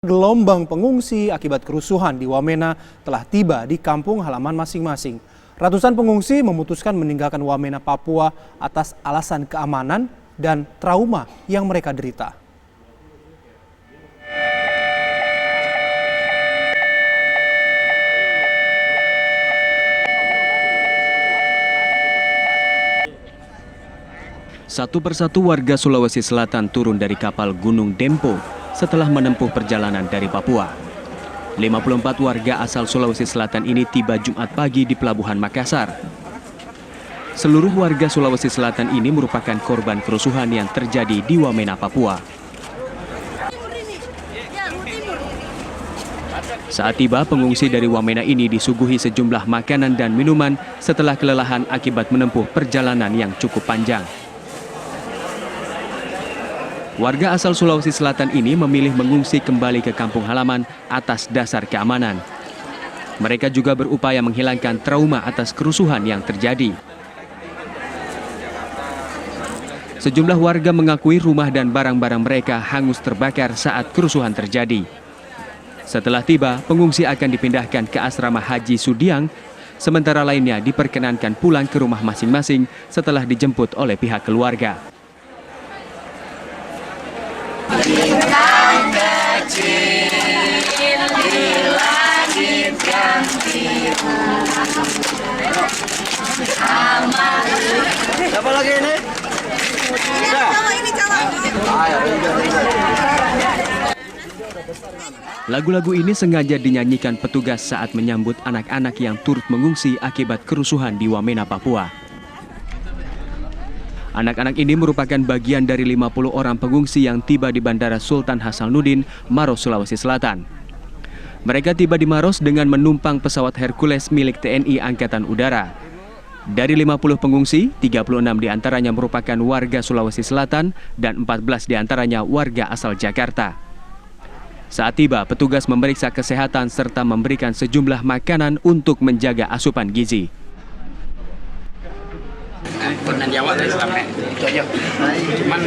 Gelombang pengungsi akibat kerusuhan di Wamena telah tiba di kampung halaman masing-masing. Ratusan pengungsi memutuskan meninggalkan Wamena, Papua atas alasan keamanan dan trauma yang mereka derita. Satu persatu warga Sulawesi Selatan turun dari kapal Gunung Dempo setelah menempuh perjalanan dari Papua. 54 warga asal Sulawesi Selatan ini tiba Jumat pagi di Pelabuhan Makassar. Seluruh warga Sulawesi Selatan ini merupakan korban kerusuhan yang terjadi di Wamena, Papua. Saat tiba, pengungsi dari Wamena ini disuguhi sejumlah makanan dan minuman setelah kelelahan akibat menempuh perjalanan yang cukup panjang. Warga asal Sulawesi Selatan ini memilih mengungsi kembali ke kampung halaman atas dasar keamanan. Mereka juga berupaya menghilangkan trauma atas kerusuhan yang terjadi. Sejumlah warga mengakui rumah dan barang-barang mereka hangus terbakar saat kerusuhan terjadi. Setelah tiba, pengungsi akan dipindahkan ke asrama Haji Sudiang, sementara lainnya diperkenankan pulang ke rumah masing-masing setelah dijemput oleh pihak keluarga. Bintang kecil di langit yang biru. Siapa lagi ini? Lagu-lagu ini sengaja dinyanyikan petugas saat menyambut anak-anak yang turut mengungsi akibat kerusuhan di Wamena, Papua. Anak-anak ini merupakan bagian dari 50 orang pengungsi yang tiba di Bandara Sultan Hasanuddin, Maros, Sulawesi Selatan. Mereka tiba di Maros dengan menumpang pesawat Hercules milik TNI Angkatan Udara. Dari 50 pengungsi, 36 diantaranya merupakan warga Sulawesi Selatan dan 14 diantaranya warga asal Jakarta. Saat tiba, petugas memeriksa kesehatan serta memberikan sejumlah makanan untuk menjaga asupan gizi. Pernah jawab dari selama itu. Cuman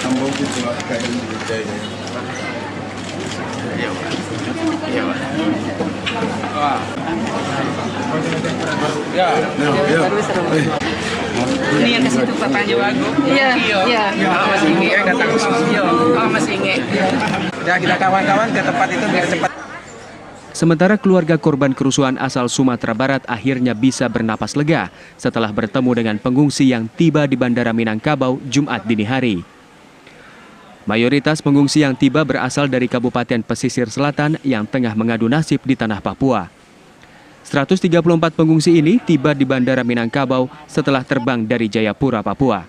sambung gitu kayak ini yang ke situ papanya Wagub. Iya. Masih ingat datang ke studio. Masih ingat. Ya, kita kawan-kawan ke tempat itu biar cepat. Sementara keluarga korban kerusuhan asal Sumatera Barat akhirnya bisa bernapas lega setelah bertemu dengan pengungsi yang tiba di Bandara Minangkabau Jumat dini hari. Mayoritas pengungsi yang tiba berasal dari Kabupaten Pesisir Selatan yang tengah mengadu nasib di tanah Papua. 134 pengungsi ini tiba di Bandara Minangkabau setelah terbang dari Jayapura, Papua.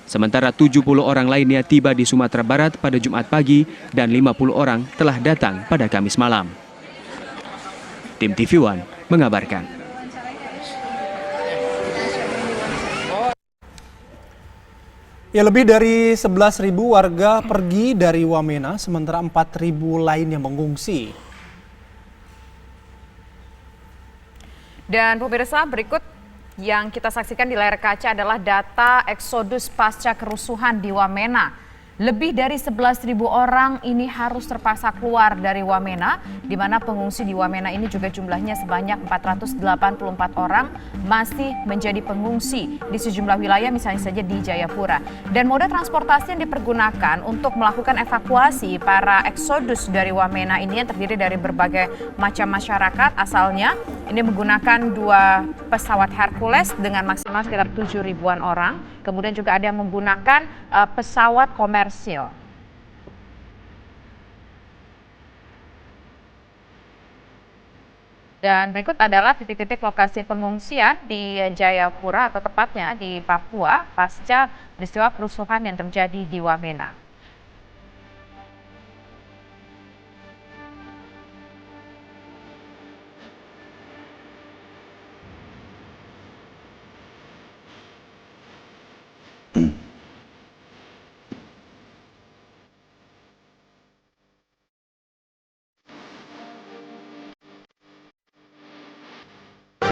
Sementara 70 orang lainnya tiba di Sumatera Barat pada Jumat pagi dan 50 orang telah datang pada Kamis malam. Tim TV One mengabarkan. Ya, lebih dari 11.000 warga pergi dari Wamena, sementara 4.000 lainnya mengungsi. Dan pemirsa, berikut yang kita saksikan di layar kaca adalah data eksodus pasca kerusuhan di Wamena. Lebih dari 11.000 orang ini harus terpaksa keluar dari Wamena, di mana pengungsi di Wamena ini juga jumlahnya sebanyak 484 orang masih menjadi pengungsi di sejumlah wilayah, misalnya saja di Jayapura. Dan moda transportasi yang dipergunakan untuk melakukan evakuasi para eksodus dari Wamena ini yang terdiri dari berbagai macam masyarakat asalnya. Ini menggunakan 2 pesawat Hercules dengan maksimal sekitar 7.000-an orang. Kemudian juga ada yang menggunakan pesawat komersil. Dan berikut adalah titik-titik lokasi pengungsian di Jayapura atau tepatnya di Papua pasca peristiwa kerusuhan yang terjadi di Wamena.